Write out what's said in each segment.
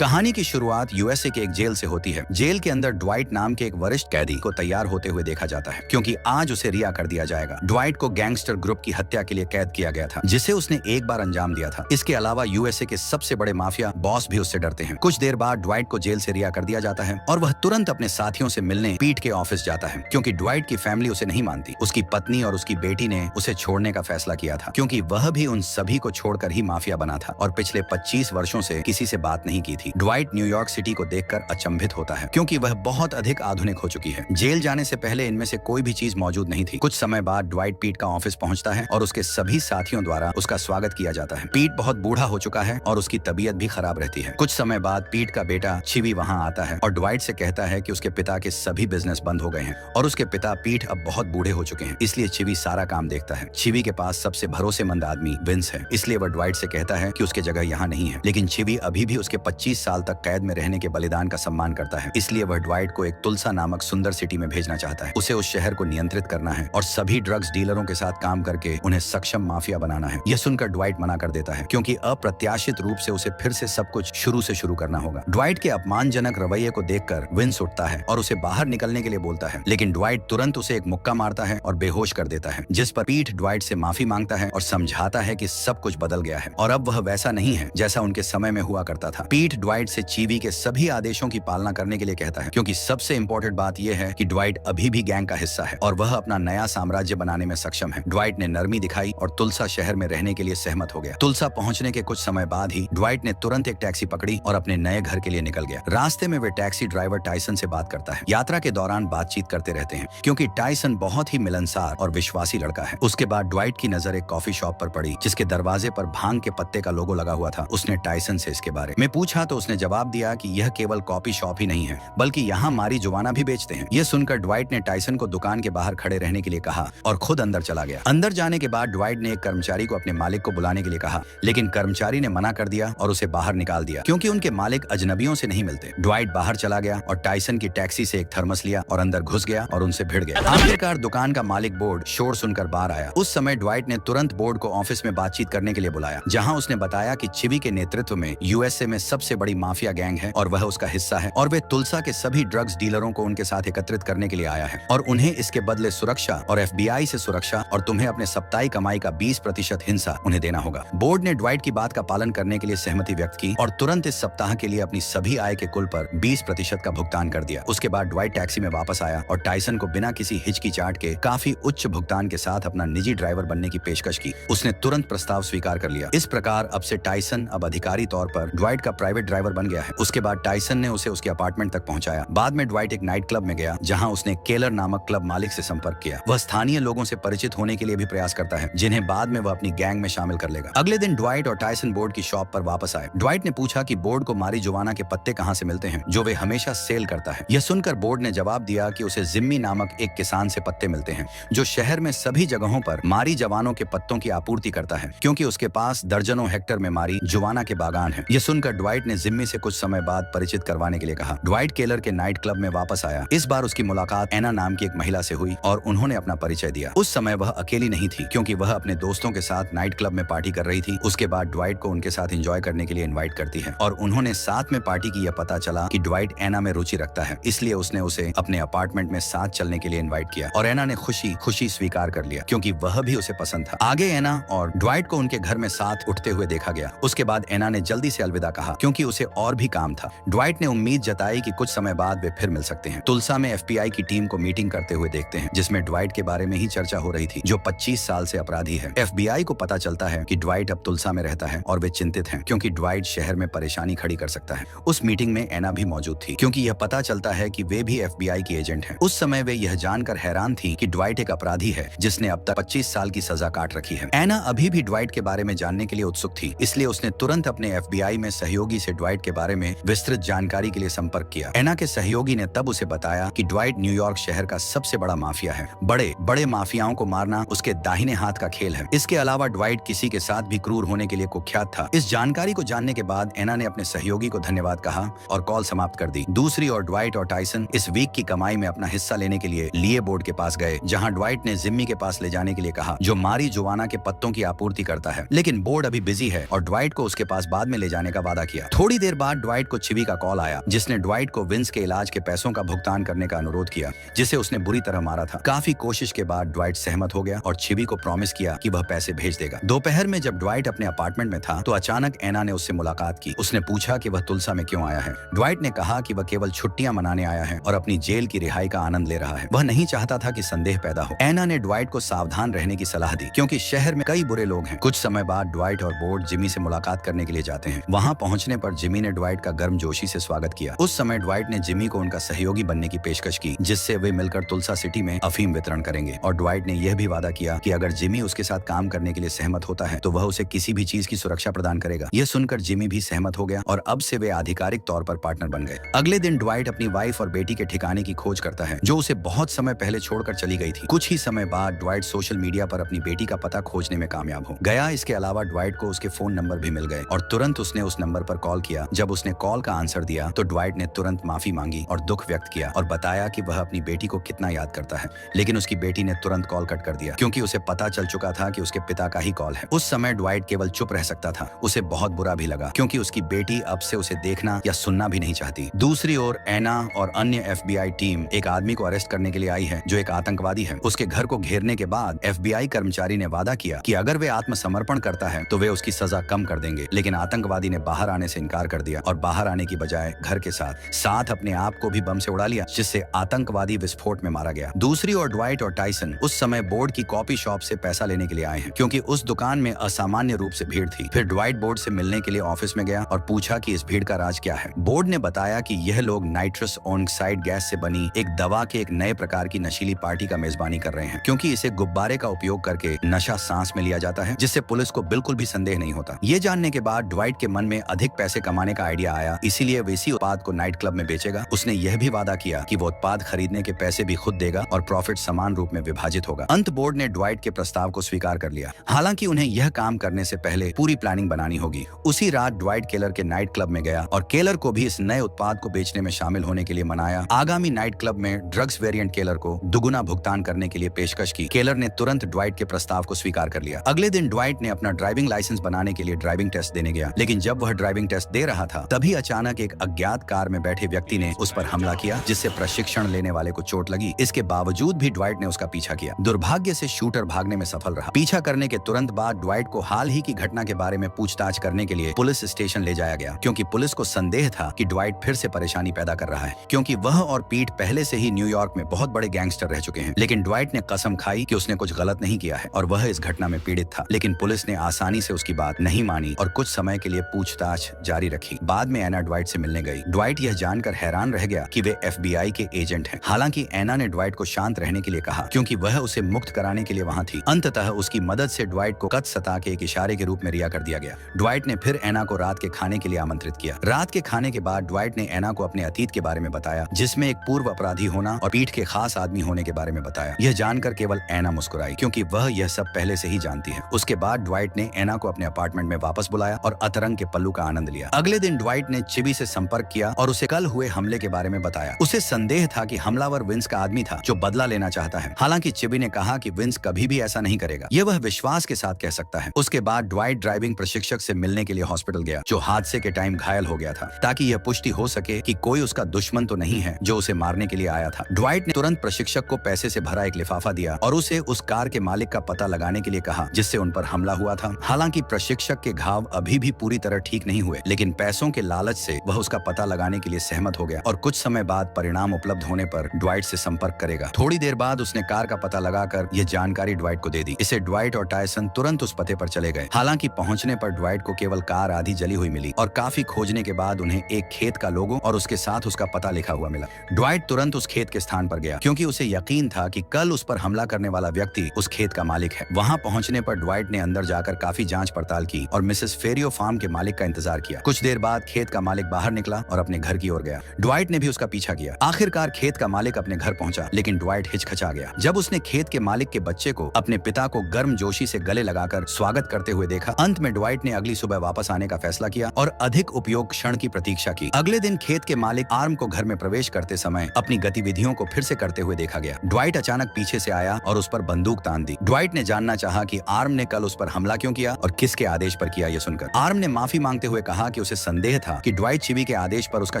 कहानी की शुरुआत यूएसए के एक जेल से होती है। जेल के अंदर ड्वाइट नाम के एक वरिष्ठ कैदी को तैयार होते हुए देखा जाता है, क्योंकि आज उसे रिहा कर दिया जाएगा। ड्वाइट को गैंगस्टर ग्रुप की हत्या के लिए कैद किया गया था, जिसे उसने एक बार अंजाम दिया था। इसके अलावा यूएसए के सबसे बड़े माफिया बॉस भी उससे डरते हैं। कुछ देर बाद ड्वाइट को जेल से रिहा कर दिया जाता है और वह तुरंत अपने साथियों से मिलने पीट के ऑफिस जाता है, क्योंकि ड्वाइट की फैमिली उसे नहीं मानती। उसकी पत्नी और उसकी बेटी ने उसे छोड़ने का फैसला किया था, क्योंकि वह भी उन सभी को छोड़कर ही माफिया बना था और पिछले 25 वर्षों से किसी से बात नहीं की थी। ड्वाइट न्यूयॉर्क सिटी को देखकर अचंभित होता है, क्योंकि वह बहुत अधिक आधुनिक हो चुकी है। जेल जाने से पहले इनमें से कोई भी चीज मौजूद नहीं थी। कुछ समय बाद ड्वाइट पीट का ऑफिस पहुंचता है और उसके सभी साथियों द्वारा उसका स्वागत किया जाता है। पीट बहुत बूढ़ा हो चुका है और उसकी तबीयत भी खराब रहती है। कुछ समय बाद पीट का बेटा चिवी वहां आता है और ड्वाइट से कहता है कि उसके पिता के सभी बिजनेस बंद हो गए हैं और उसके पिता पीट अब बहुत बूढ़े हो चुके हैं, इसलिए चिवी सारा काम देखता है। चिवी के पास सबसे भरोसेमंद आदमी विंस है, इसलिए वह ड्वाइट से कहता है कि उसकी जगह यहाँ नहीं है। लेकिन चिवी अभी भी उसके 25 साल तक कैद में रहने के बलिदान का सम्मान करता है, इसलिए वह ड्वाइट को एक तुलसा नामक सुंदर सिटी में भेजना चाहता है। उसे उस शहर को नियंत्रित करना है और सभी ड्रग्स डीलरों के साथ काम करके उन्हें सक्षम माफिया बनाना है। यह सुनकर ड्वाइट मना कर देता है, क्योंकि अप्रत्याशित रूप से उसे फिर से सब कुछ शुरू से शुरू करना होगा। ड्वाइट के अपमानजनक रवैये को देखकर विंस उठता है और उसे बाहर निकलने के लिए बोलता है, लेकिन ड्वाइट तुरंत उसे एक मुक्का मारता है और बेहोश कर देता है, जिस पर पीट ड्वाइट से माफी मांगता है और समझाता है कि सब कुछ बदल गया है और अब वह वैसा नहीं है जैसा उनके समय में हुआ करता था। पीट ड्वाइट से चिवी के सभी आदेशों की पालना करने के लिए कहता है, क्योंकि सबसे इंपॉर्टेंट बात यह है कि ड्वाइट अभी भी गैंग का हिस्सा है और वह अपना नया साम्राज्य बनाने में सक्षम है। ड्वाइट ने नरमी दिखाई और तुलसा शहर में रहने के लिए सहमत हो गया। तुलसा पहुंचने के कुछ समय बाद ही ड्वाइट ने तुरंत एक टैक्सी पकड़ी और अपने नए घर के लिए निकल गया। रास्ते में वे टैक्सी ड्राइवर टाइसन से बात करता है। यात्रा के दौरान बातचीत करते रहते हैं, क्योंकि टाइसन बहुत ही मिलनसार और विश्वासी लड़का है। उसके बाद ड्वाइट की नजर एक कॉफी शॉप पर पड़ी, जिसके दरवाजे पर भांग के पत्ते का लोगो लगा हुआ था। उसने टाइसन से इसके बारे में पूछा तो उसने जवाब दिया कि यह केवल कॉफी शॉप ही नहीं है, बल्कि यहाँ मारिजुआना भी बेचते हैं। यह सुनकर ड्वाइट ने टाइसन को दुकान के बाहर खड़े रहने के लिए कहा और खुद अंदर चला गया। अंदर जाने के बाद ड्वाइट ने एक कर्मचारी को अपने मालिक को बुलाने के लिए कहा, लेकिन कर्मचारी ने मना कर दिया और उसे बाहर निकाल दिया, क्योंकि उनके मालिक अजनबियों से नहीं मिलते। ड्वाइट बाहर चला गया और टाइसन की टैक्सी से एक थर्मस लिया और अंदर घुस गया और उनसे भिड़ गया। आखिरकार दुकान का मालिक बोर्ड शोर सुनकर बाहर आया। उस समय ड्वाइट ने तुरंत बोर्ड को ऑफिस में बातचीत करने के लिए बुलाया, जहाँ उसने बताया कि चिवी के नेतृत्व में यूएसए में सबसे बड़ी माफिया गैंग है और वह उसका हिस्सा है और वे तुलसा के सभी ड्रग्स डीलरों को उनके साथ एकत्रित करने के लिए आया है और उन्हें इसके बदले सुरक्षा और एफबीआई से सुरक्षा और तुम्हें अपने सप्ताही कमाई का 20% हिस्सा उन्हें देना होगा। बोर्ड ने ड्वाइट की बात का पालन करने के लिए सहमति व्यक्त की और तुरंत इस सप्ताह के लिए अपनी सभी आय के कुल पर 20% का भुगतान कर दिया। उसके बाद ड्वाइट टैक्सी में वापस आया और टाइसन को बिना किसी हिचकिचाहट के काफी उच्च भुगतान के साथ अपना निजी ड्राइवर बनने की पेशकश की। उसने तुरंत प्रस्ताव स्वीकार कर लिया। इस प्रकार अब से टाइसन अब अधिकारी तौर पर ड्वाइट का प्राइवेट ड्राइवर बन गया है। उसके बाद टाइसन ने उसे उसके अपार्टमेंट तक पहुंचाया। बाद में ड्वाइट एक नाइट क्लब में गया, जहां उसने केलर नामक क्लब मालिक से संपर्क किया। वह स्थानीय लोगों से परिचित होने के लिए भी प्रयास करता है, जिन्हें बाद में वह अपनी गैंग में शामिल कर लेगा। अगले दिन ड्वाइट और टाइसन बोर्ड की शॉप पर वापस आए। ड्वाइट ने पूछा कि बोर्ड को मारिजुआना के पत्ते कहां से मिलते हैं, जो वे हमेशा सेल करता है। यह सुनकर बोर्ड ने जवाब दिया कि उसे जिम्मी नामक एक किसान से पत्ते मिलते हैं, जो शहर में सभी जगहों पर मारी जवानों के पत्तों की आपूर्ति करता है, क्योंकि उसके पास दर्जनों हेक्टर में मारी जुआना के बागान है। यह सुनकर ड्वाइट ने जिम्मी से कुछ समय बाद परिचित करवाने के लिए कहा। ड्वाइट केलर के नाइट क्लब में वापस आया। इस बार उसकी मुलाकात एना नाम की एक महिला से हुई और उन्होंने अपना परिचय दिया। उस समय वह अकेली नहीं थी, क्योंकि वह अपने दोस्तों के साथ नाइट क्लब में पार्टी कर रही थी। उसके बाद ड्वाइट को उनके साथ एंजॉय करने के लिए इनवाइट करती है और उन्होंने साथ में पार्टी की। यह पता चला कि ड्वाइट एना में रुचि रखता है, इसलिए उसने उसे अपने अपार्टमेंट में साथ चलने के लिए इनवाइट किया और एना ने खुशी खुशी स्वीकार कर लिया, क्योंकि वह भी उसे पसंद था। आगे एना और ड्वाइट को उनके घर में साथ उठते हुए देखा गया। उसके बाद एना ने जल्दी से अलविदा कहा, क्योंकि उसे और भी काम था। ड्वाइट ने उम्मीद जताई कि कुछ समय बाद वे फिर मिल सकते हैं। तुलसा में एफबीआई की टीम को मीटिंग करते हुए देखते हैं, जिसमें ड्वाइट के बारे में ही चर्चा हो रही थी, जो 25 साल से अपराधी है। एफबीआई को पता चलता है कि ड्वाइट अब तुलसा में रहता है और वे चिंतित हैं, क्योंकि ड्वाइट शहर में परेशानी खड़ी कर सकता है। उस मीटिंग में एना भी मौजूद थी, क्योंकि यह पता चलता है कि वे भी एफबीआई की एजेंट हैं। उस समय वे यह जानकर हैरान थी कि ड्वाइट एक अपराधी है, जिसने अब तक 25 साल की सजा काट रखी है। एना अभी भी ड्वाइट के बारे में जानने के लिए उत्सुक थी, इसलिए उसने तुरंत अपने एफबीआई में सहयोगी से ड्वाइट के बारे में विस्तृत जानकारी के लिए संपर्क किया। एना के सहयोगी ने तब उसे बताया कि ड्वाइट न्यूयॉर्क शहर का सबसे बड़ा माफिया है। बड़े बड़े माफियाओं को मारना उसके दाहिने हाथ का खेल है। इसके अलावा ड्वाइट किसी के साथ भी क्रूर होने के लिए कुख्यात था। इस जानकारी को जानने के बाद एना ने अपने सहयोगी को धन्यवाद कहा और कॉल समाप्त कर दी। दूसरी ओर ड्वाइट और टाइसन इस वीक की कमाई में अपना हिस्सा लेने के लिए बोर्ड के पास गए, जहां ड्वाइट ने जिम्मी के पास ले जाने के लिए कहा, जो मारी जुआना के पत्तों की आपूर्ति करता है। लेकिन बोर्ड अभी बिजी है और ड्वाइट को उसके पास बाद में ले जाने का वादा किया। थोड़ी देर बाद ड्वाइट को चिबी का कॉल आया, जिसने ड्वाइट को विंस के इलाज के पैसों का भुगतान करने का अनुरोध किया, जिसे उसने बुरी तरह मारा था। काफी कोशिश के बाद ड्वाइट सहमत हो गया और चिबी को प्रॉमिस किया कि वह पैसे भेज देगा। दोपहर में जब ड्वाइट अपने अपार्टमेंट में था तो अचानक एना ने उससे मुलाकात की। उसने पूछा कि वह तुलसा में क्यों आया है। ड्वाइट ने कहा कि वह केवल छुट्टियां मनाने आया है और अपनी जेल की रिहाई का आनंद ले रहा है। वह नहीं चाहता था कि संदेह पैदा हो। एना ने ड्वाइट को सावधान रहने की सलाह दी, क्योंकि शहर में कई बुरे लोग हैं। कुछ समय बाद ड्वाइट और बोर्ड जिमी से मुलाकात करने के लिए जाते हैं। वहां पहुंचने पर जिमी ने ड्वाइट का गर्मजोशी से स्वागत किया। उस समय ड्वाइट ने जिमी को उनका सहयोगी बनने की पेशकश की, जिससे वे मिलकर तुलसा सिटी में अफीम वितरण करेंगे। और ड्वाइट ने यह भी वादा किया कि अगर जिमी उसके साथ काम करने के लिए सहमत होता है तो वह उसे किसी भी चीज की सुरक्षा प्रदान करेगा। यह सुनकर जिमी भी सहमत हो गया और अब से वे आधिकारिक तौर पर पार्टनर बन गए। अगले दिन ड्वाइट अपनी वाइफ और बेटी के ठिकाने की खोज करता है, जो उसे बहुत समय पहले छोड़कर चली गई थी। कुछ ही समय बाद ड्वाइट सोशल मीडिया पर अपनी बेटी का पता खोजने में कामयाब हो गया। इसके अलावा ड्वाइट को उसके फोन नंबर भी मिल गए और तुरंत उसने उस नंबर पर कॉल किया। जब उसने कॉल का आंसर दिया तो ड्वाइट ने तुरंत माफी मांगी और दुख व्यक्त किया और बताया कि वह अपनी बेटी को कितना याद करता है। लेकिन उसकी बेटी ने तुरंत कॉल कट कर दिया, क्योंकि उसे पता चल चुका था कि उसके पिता का ही कॉल है। उस समय ड्वाइट केवल चुप रह सकता था। उसे बहुत बुरा भी लगा, क्योंकि उसकी बेटी अब से उसे देखना या सुनना भी नहीं चाहती। दूसरी ओर एना और अन्य FBI टीम एक आदमी को अरेस्ट करने के लिए आई है, जो एक आतंकवादी है। उसके घर को घेरने के बाद FBI कर्मचारी ने वादा किया कि अगर वे आत्मसमर्पण करता है तो वे उसकी सजा कम कर देंगे। लेकिन आतंकवादी ने बाहर आने से इनकार कर दिया और बाहर आने की बजाय घर के साथ अपने आप को भी बम से उड़ा लिया, जिससे आतंकवादी विस्फोट में मारा गया। दूसरी ओर ड्वाइट और टाइसन उस समय बोर्ड की कॉपी शॉप से पैसा लेने के लिए आए हैं, क्योंकि उस दुकान में असामान्य रूप से भीड़ थी। फिर ड्वाइट बोर्ड से मिलने के लिए ऑफिस में गया और पूछा कि इस भीड़ का राज क्या है। बोर्ड ने बताया कि यह लोग नाइट्रस ऑक्साइड गैस से बनी एक दवा के एक नए प्रकार की नशीली पार्टी का मेजबानी कर रहे हैं, क्योंकि इसे गुब्बारे का उपयोग करके नशा सांस में लिया जाता है, जिससे पुलिस को बिल्कुल भी संदेह नहीं होता। ये जानने के बाद ड्वाइट के मन में अधिक पैसे कमाने का आइडिया आया, इसीलिए वे इसी उत्पाद को नाइट क्लब में बेचेगा। उसने यह भी वादा किया कि वो उत्पाद खरीदने के पैसे भी खुद देगा और प्रॉफिट समान रूप में विभाजित होगा। अंत बोर्ड ने ड्वाइट के प्रस्ताव को स्वीकार कर लिया। हालांकि उन्हें यह काम करने से पहले पूरी प्लानिंग बनानी होगी। उसी रात ड्वाइट केलर के नाइट क्लब में गया और केलर को भी इस नए उत्पाद को बेचने में शामिल होने के लिए मनाया। आगामी नाइट क्लब में ड्रग्स वेरिएंट केलर को दुगुना भुगतान करने के लिए पेशकश की। केलर ने तुरंत ड्वाइट के प्रस्ताव को स्वीकार कर लिया। अगले दिन ड्वाइट ने अपना ड्राइविंग लाइसेंस बनाने के लिए ड्राइविंग टेस्ट देने गया, लेकिन जब वह ड्राइविंग टेस्ट दे रहा था तभी अचानक एक अज्ञात कार में बैठे व्यक्ति ने उस पर हमला किया, जिससे प्रशिक्षण लेने वाले को चोट लगी। इसके बावजूद भी ड्वाइट ने उसका पीछा किया। दुर्भाग्य से शूटर भागने में सफल रहा। पीछा करने के तुरंत बाद ड्वाइट को हाल ही की घटना के बारे में पूछताछ करने के लिए पुलिस स्टेशन ले जाया गया, क्योंकि पुलिस को संदेह था कि ड्वाइट फिर से परेशानी पैदा कर रहा है, क्योंकि वह और पीट पहले से ही न्यूयॉर्क में बहुत बड़े गैंगस्टर रह चुके हैं। लेकिन ड्वाइट ने कसम खाई कि उसने कुछ गलत नहीं किया है और वह इस घटना में पीड़ित था। लेकिन पुलिस ने आसानी से उसकी बात नहीं मानी और कुछ समय के लिए पूछताछ जारी रखी। बाद में एना ड्वाइट से मिलने गई। ड्वाइट यह जानकर हैरान रह गया कि वे FBI के एजेंट हैं। हालांकि एना ने ड्वाइट को शांत रहने के लिए कहा, क्योंकि वह उसे मुक्त कराने के लिए वहां थी। अंततः उसकी मदद से ड्वाइट को कत सता के एक इशारे के रूप में रिहा कर दिया गया। ड्वाइट ने फिर एना को रात के खाने के लिए आमंत्रित किया। रात के खाने के बाद ड्वाइट ने एना को अपने अतीत के बारे में बताया, जिसमें एक पूर्व अपराधी होना और पीठ के खास आदमी होने के बारे में बताया। यह जानकर केवल एना मुस्कुराई, क्योंकि वह यह सब पहले से ही जानती है। उसके बाद ड्वाइट ने एना को अपने अपार्टमेंट में वापस बुलाया और अतरंग के पल्लू का आनंद लिया। अगले दिन ड्वाइट ने चिबी से संपर्क किया और उसे कल हुए हमले के बारे में बताया। उसे संदेह था कि हमलावर विंस का आदमी था, जो बदला लेना चाहता है। हालांकि चिबी ने कहा कि विंस कभी भी ऐसा नहीं करेगा। यह वह विश्वास के साथ कह सकता है। उसके बाद ड्वाइट ड्राइविंग प्रशिक्षक से मिलने के लिए हॉस्पिटल गया, जो हादसे के टाइम घायल हो गया था, ताकि यह पुष्टि हो सके कि कोई उसका दुश्मन तो नहीं है जो उसे मारने के लिए आया था। ड्वाइट ने तुरंत प्रशिक्षक को पैसे से भरा एक लिफाफा दिया और उसे उस कार के मालिक का पता लगाने के लिए कहा, जिससे उन पर हमला हुआ था। हालांकि प्रशिक्षक के घाव अभी भी पूरी तरह ठीक नहीं हुए, लेकिन पैसों के लालच से वह उसका पता लगाने के लिए सहमत हो गया और कुछ समय बाद परिणाम उपलब्ध होने पर ड्वाइट से संपर्क करेगा। थोड़ी देर बाद उसने कार का पता लगाकर यह जानकारी ड्वाइट को दे दी। इसे ड्वाइट और टायसन तुरंत उस पते पर चले गए। हालांकि पहुंचने पर ड्वाइट को केवल कार आधी जली हुई मिली और काफी खोजने के बाद उन्हें एक खेत का लोगो और उसके साथ उसका पता लिखा हुआ मिला। ड्वाइट तुरंत उस खेत के स्थान पर गया, क्योंकि उसे यकीन था कि कल उस पर हमला करने वाला व्यक्ति उस खेत का मालिक है। वहां पहुंचने पर ड्वाइट ने अंदर जाकर काफी जांच पड़ताल की और मिसेस फेरियो फार्म के मालिक का इंतजार किया। कुछ देर बाद खेत का मालिक बाहर निकला और अपने घर की ओर गया। ड्वाइट ने भी उसका पीछा किया। आखिरकार खेत का मालिक अपने घर पहुंचा, लेकिन ड्वाइट हिचकिचा गया। जब उसने खेत के मालिक के बच्चे को अपने पिता को गर्मजोशी से गले लगाकर स्वागत करते हुए देखा। अंत में ड्वाइट ने अगली सुबह वापस आने का फैसला किया और अधिक उपयोग क्षण की प्रतीक्षा की। अगले दिन खेत के मालिक आर्म को घर में प्रवेश करते समय अपनी गतिविधियों को फिर से करते हुए देखा गया। ड्वाइट अचानक पीछे से आया और उस पर बंदूक तान दी। ड्वाइट ने जानना चाहा कि आर्म ने कल उस पर हमला क्यों किया और किसके आदेश पर किया। यह सुनकर आर्म ने माफी मांगते हुए कहा कि उसे संदेह था कि ड्वाइट चिवी के आदेश पर उसका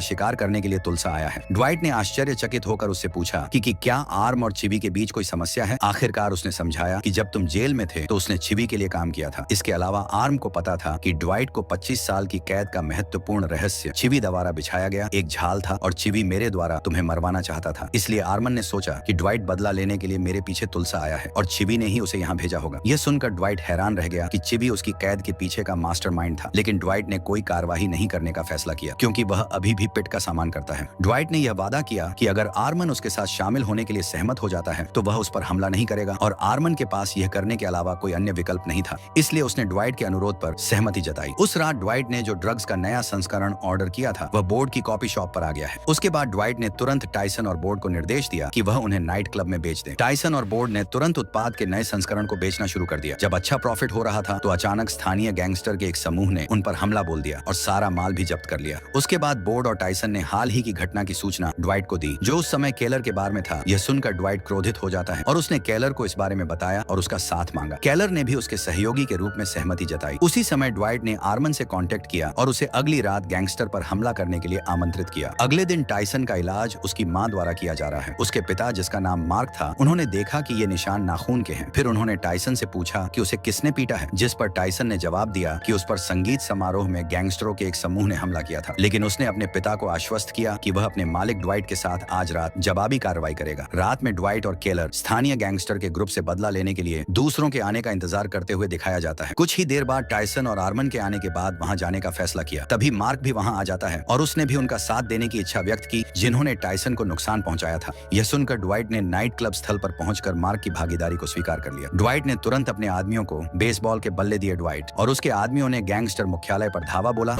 शिकार करने के लिए तुलसा आया है। ड्वाइट ने आश्चर्यचकित होकर उससे पूछा कि क्या आर्म और चिवी के बीच कोई समस्या है। आखिरकार उसने समझाया कि जब तुम जेल में थे तो उसने चिवी के लिए काम किया था। इसके अलावा आर्म को पता था कि ड्वाइट को 25 साल की कैद का महत्वपूर्ण रहस्य चिवी द्वारा बिछाया गया एक झाल था और चिवी मेरे द्वारा तुम्हें मरवाना चाहता था। इसलिए आर्मन ने सोचा कि ड्वाइट बदला लेने के लिए मेरे पीछे तुलसा आया है और चिवी ने ही उसे यहाँ भेजा होगा। यह सुनकर ड्वाइट हैरान रह गया कि चिवी उसकी कैद के पीछे का मास्टरमाइंड था, लेकिन ड्वाइट ने कोई कार्रवाई नहीं करने का फैसला किया क्योंकि वह अभी भी पिट का सामान करता है। ड्वाइट ने यह वादा किया कि अगर आर्मन उसके साथ शामिल होने के लिए सहमत हो जाता है तो वह उस पर हमला नहीं करेगा और आर्मन के पास यह करने के अलावा कोई अन्य विकल्प नहीं था। इसलिए उसने ड्वाइट के अनुरोध पर सहमति जताई। उस रात ड्वाइट ने जो ड्रग्स का नया संस्करण ऑर्डर किया था वह बोर्ड की कॉफी शॉप पर आ गया है। उसके बाद ड्वाइट ने तुरंत टाइसन और बोर्ड को निर्देश दिया कि वह उन्हें नाइट क्लब में बेच दे। टाइसन और बोर्ड ने तुरंत उत्पाद के नए संस्करण को बेचना शुरू कर दिया। जब अच्छा प्रॉफिट हो रहा था तो अचानक स्थानीय गैंगस्टर के एक समूह ने उन पर हमला बोल दिया और सारा माल भी जब्त कर लिया। उसके बाद बोर्ड और टाइसन ने हाल ही की घटना की सूचना ड्वाइट को दी, जो उस समय केलर के बार में था। यह सुनकर ड्वाइट क्रोधित हो जाता है और उसने केलर को इस बारे में बताया और उसका साथ मांगा। केलर ने भी उसके सहयोगी के रूप में सहमति जताई। उसी समय ड्वाइट ने आर्मन से कांटेक्ट किया और उसे अगली रात गैंगस्टर पर हमला करने के लिए आमंत्रित किया। अगले दिन टाइसन का इलाज उसकी मां द्वारा किया जा रहा है। उसके पिता, जिसका नाम मार्क था, उन्होंने देखा कि ये निशान नाखून के हैं। फिर उन्होंने टाइसन से पूछा कि उसे किसने पीटा है, जिस पर टाइसन ने जवाब दिया कि उस पर संगीत समारोह में गैंगस्टरों के एक समूह ने हमला किया था, लेकिन उसने अपने पिता को आश्वस्त किया कि वह अपने मालिक ड्वाइट के साथ आज रात जवाबी कार्रवाई करेगा। रात में ड्वाइट और केलर स्थानीय गैंगस्टर के ग्रुप से बदला लेने के लिए दूसरों के आने का इंतजार करते हुए दिखाया जाता है। कुछ ही देर बाद टाइसन और आर्मन के आने के बाद वहां जाने का फैसला किया। तभी मार्क भी वहां आ जाता है और उसने भी उनका साथ देने की इच्छा व्यक्त की जिन्होंने टाइसन को नुकसान पहुंचाया था। यह सुनकर ड्वाइट ने नाइट क्लब स्थल पर पहुंचकर मार्क की भागीदारी को स्वीकार कर लिया। ड्वाइट ने तुरंत अपने आदमियों को बेसबॉल के बल्ले दिए। ड्वाइट और उसके आदमियों ने गैंगस्टर मुख्यालय पर धावा बोला।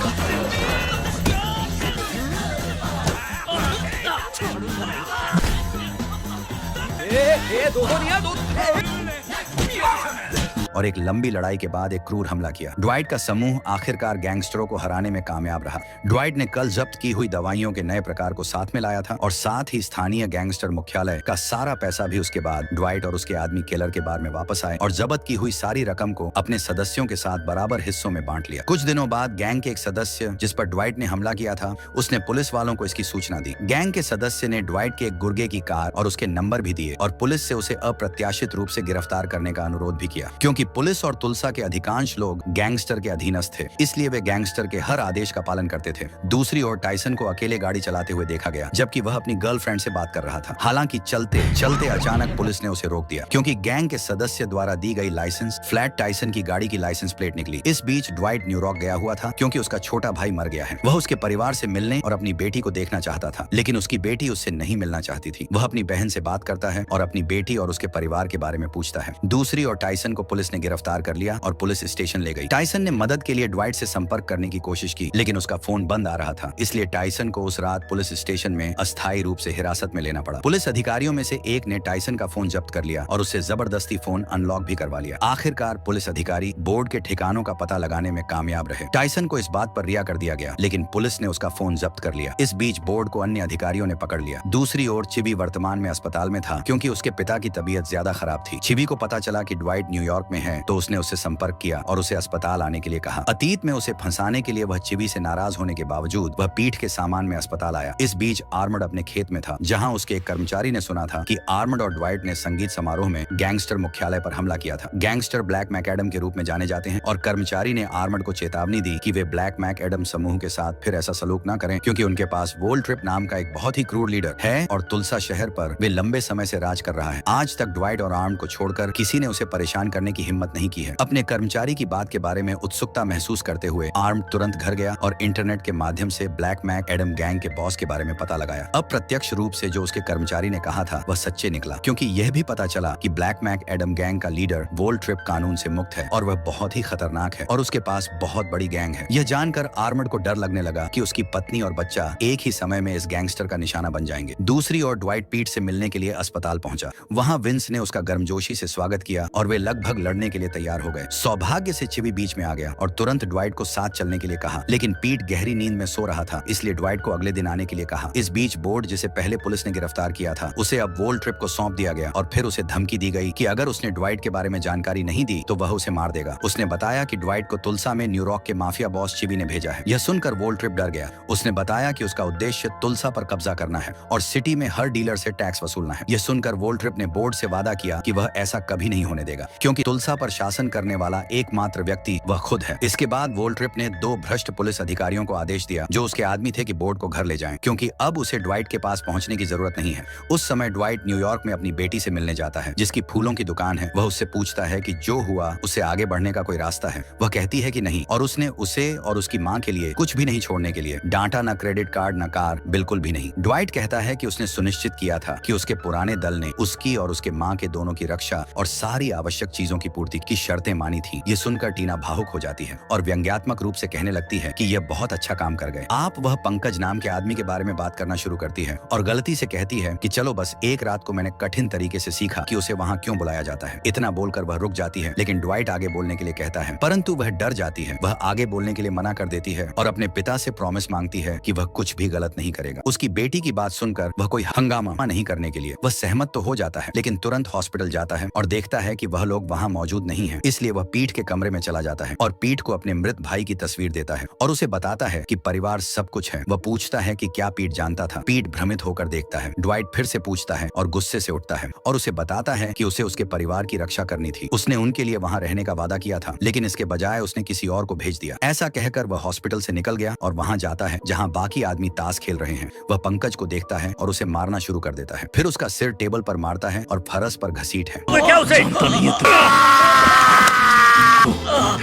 और एक लंबी लड़ाई के बाद एक क्रूर हमला किया। ड्वाइट का समूह आखिरकार गैंगस्टरों को हराने में कामयाब रहा। ड्वाइट ने कल जब्त की हुई दवाइयों के नए प्रकार को साथ में लाया था और साथ ही स्थानीय गैंगस्टर मुख्यालय का सारा पैसा भी उसके बाद ड्वाइट और उसके आदमी केलर के बार में वापस आए और जब्त की हुई सारी रकम को अपने सदस्यों के साथ बराबर हिस्सों में बांट लिया। कुछ दिनों बाद गैंग के एक सदस्य, जिस पर ड्वाइट ने हमला किया था, उसने पुलिस वालों को इसकी सूचना दी। गैंग के सदस्य ने ड्वाइट के एक गुर्गे की कार और उसके नंबर भी दिए और पुलिस से उसे अप्रत्याशित रूप से गिरफ्तार करने का अनुरोध भी किया। क्योंकि पुलिस और तुलसा के अधिकांश लोग गैंगस्टर के अधीनस्थ थे, इसलिए वे गैंगस्टर के हर आदेश का पालन करते थे। दूसरी ओर टाइसन को अकेले गाड़ी चलाते हुए देखा गया, जबकि वह अपनी गर्लफ्रेंड से बात कर रहा था। हालांकि चलते चलते अचानक पुलिस ने उसे रोक दिया क्योंकि गैंग के सदस्य द्वारा दी गई लाइसेंस फ्लैट टाइसन की गाड़ी की लाइसेंस प्लेट निकली। इस बीच ड्वाइट न्यूयॉर्क गया हुआ था क्योंकि उसका छोटा भाई मर गया है। वह उसके परिवार से मिलने और अपनी बेटी को देखना चाहता था, लेकिन उसकी बेटी उससे नहीं मिलना चाहती थी। वह अपनी बहन से बात करता है और अपनी बेटी और उसके परिवार के बारे में पूछता है। दूसरी ओर टाइसन को पुलिस ने गिरफ्तार कर लिया और पुलिस स्टेशन ले गई। टाइसन ने मदद के लिए ड्वाइट से संपर्क करने की कोशिश की, लेकिन उसका फोन बंद आ रहा था, इसलिए टाइसन को उस रात पुलिस स्टेशन में अस्थायी रूप से हिरासत में लेना पड़ा। पुलिस अधिकारियों में से एक ने टाइसन का फोन जब्त कर लिया और उससे जबरदस्ती फोन अनलॉक भी करवा लिया। आखिरकार पुलिस अधिकारी बोर्ड के ठिकानों का पता लगाने में कामयाब रहे। टाइसन को इस बात पर रिहा कर दिया गया, लेकिन पुलिस ने उसका फोन जब्त कर लिया। इस बीच बोर्ड को अन्य अधिकारियों ने पकड़ लिया। दूसरी ओर चिवी वर्तमान में अस्पताल में था क्योंकि उसके पिता की तबीयत ज्यादा खराब थी। चिवी को पता चला कि ड्वाइट न्यूयॉर्क में है तो उसने उससे संपर्क किया और उसे अस्पताल आने के लिए कहा। अतीत में उसे फंसाने के लिए वह चिवी से नाराज होने के बावजूद वह पीठ के सामान में अस्पताल आया। इस बीच आर्मड अपने खेत में था, जहां उसके एक कर्मचारी ने सुना था कि आर्मड और ड्वाइट ने संगीत समारोह में गैंगस्टर मुख्यालय पर हमला किया था। गैंगस्टर ब्लैक मैकएडम के रूप में जाने जाते हैं और कर्मचारी ने आर्मड को चेतावनी दी कि वे ब्लैक मैकएडम समूह के साथ फिर ऐसा सलूक न करें क्योंकि उनके पास वोल ट्रिप नाम का एक बहुत ही क्रूर लीडर है और तुलसा शहर पर वे लंबे समय से राज कर रहा है। आज तक ड्वाइट और आर्मड को छोड़कर किसी ने उसे परेशान करने की हिम्मत नहीं की है। अपने कर्मचारी की बात के बारे में उत्सुकता महसूस करते हुए आर्मड तुरंत घर गया और इंटरनेट के माध्यम से ब्लैक मैक एडम गैंग के बॉस के बारे में पता लगाया। अप्रत्यक्ष रूप से जो उसके कर्मचारी ने कहा था वह सच्चे निकला, क्योंकि यह भी पता चला कि ब्लैक मैक एडम गैंग का लीडर वोल ट्रिप कानून से मुक्त है और वह बहुत ही खतरनाक है और उसके पास बहुत बड़ी गैंग है। यह जानकर आर्मड को डर लगने लगा कि उसकी पत्नी और बच्चा एक ही समय में इस गैंगस्टर का निशाना बन जाएंगे। दूसरी ओर ड्वाइट पीट से मिलने के लिए अस्पताल पहुंचा। वहां विंस ने उसका गर्मजोशी से स्वागत किया और वे लगभग लड़ने मिलने के लिए तैयार हो गए। सौभाग्य से चिवी बीच में आ गया और तुरंत ड्वाइट को साथ चलने के लिए कहा, लेकिन पीट गहरी नींद में सो रहा था, इसलिए ड्वाइट को अगले दिन आने के लिए कहा। इस बीच बोर्ड, जिसे पहले पुलिस ने गिरफ्तार किया था, उसे अब वोल्ट ट्रिप को सौंप दिया गया और फिर उसे धमकी दी गई कि अगर उसने ड्वाइट के बारे में जानकारी नहीं दी तो वह उसे मार देगा। उसने बताया कि ड्वाइट को तुलसा में न्यूयॉर्क के माफिया बॉस चिवी ने भेजा है। यह सुनकर वोल्ट ट्रिप डर गया। उसने बताया कि उसका उद्देश्य तुलसा पर कब्जा करना है और सिटी में हर डीलर से टैक्स वसूलना है। यह सुनकर वोल्ट ट्रिप ने बोर्ड से वादा किया कि वह ऐसा कभी नहीं होने देगा, क्योंकि तुलसा पर शासन करने वाला एकमात्र व्यक्ति वह खुद है। इसके बाद वोल्ट ट्रिप ने 2 भ्रष्ट पुलिस अधिकारियों को आदेश दिया जो उसके आदमी थे कि बोर्ड को घर ले जाएं, क्योंकि अब उसे ड्वाइट के पास पहुंचने की जरूरत नहीं है। उस समय ड्वाइट न्यूयॉर्क में अपनी बेटी से मिलने जाता है, जिसकी फूलों की दुकान है। वह उससे पूछता है कि जो हुआ उससे आगे बढ़ने का कोई रास्ता है। वह कहती है कि नहीं, और उसने उसे और उसकी माँ के लिए कुछ भी नहीं छोड़ने के लिए डांटा, न क्रेडिट कार्ड न कार, बिल्कुल भी नहीं। ड्वाइट कहता है कि उसने सुनिश्चित किया था कि उसके पुराने दल ने उसकी और उसके माँ के दोनों की रक्षा और सारी आवश्यक चीजों की पूर्ति की शर्तें मानी थी। ये सुनकर टीना भावुक हो जाती है और व्यंग्यात्मक रूप से कहने लगती है कि यह बहुत अच्छा काम कर गए आप। वह पंकज नाम के आदमी के बारे में बात करना शुरू करती है और गलती से कहती है कि चलो बस एक रात को मैंने कठिन तरीके से सीखा कि उसे वहाँ क्यों बुलाया जाता है। इतना बोलकर वह रुक जाती है, लेकिन ड्वाइट आगे बोलने के लिए कहता है, परंतु वह डर जाती है। वह आगे बोलने के लिए मना कर देती है और अपने पिता से प्रॉमिस मांगती है कि वह कुछ भी गलत नहीं करेगा। उसकी बेटी की बात सुनकर वह कोई हंगामा नहीं करने के लिए वह सहमत तो हो जाता है, लेकिन तुरंत हॉस्पिटल जाता है और देखता है कि वह लोग वहाँ मौजूद नहीं है। इसलिए वह पीट के कमरे में चला जाता है और पीट को अपने मृत भाई की तस्वीर देता है और उसे बताता है कि परिवार सब कुछ है। वह पूछता है कि क्या पीट जानता था। पीट भ्रमित होकर देखता है। ड्वाइट फिर से पूछता है और गुस्से से उठता है और उसे बताता है कि उसे उसके परिवार की रक्षा करनी थी। उसने उनके लिए वहाँ रहने का वादा किया था, लेकिन इसके बजाय उसने किसी और को भेज दिया। ऐसा कहकर वह हॉस्पिटल से निकल गया और वहाँ जाता है जहाँ बाकी आदमी ताश खेल रहे हैं। वह पंकज को देखता है और उसे मारना शुरू कर देता है। फिर उसका सिर टेबल पर मारता है और फरस पर घसीट है।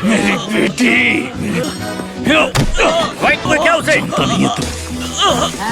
मेरी बेटी, क्या उसे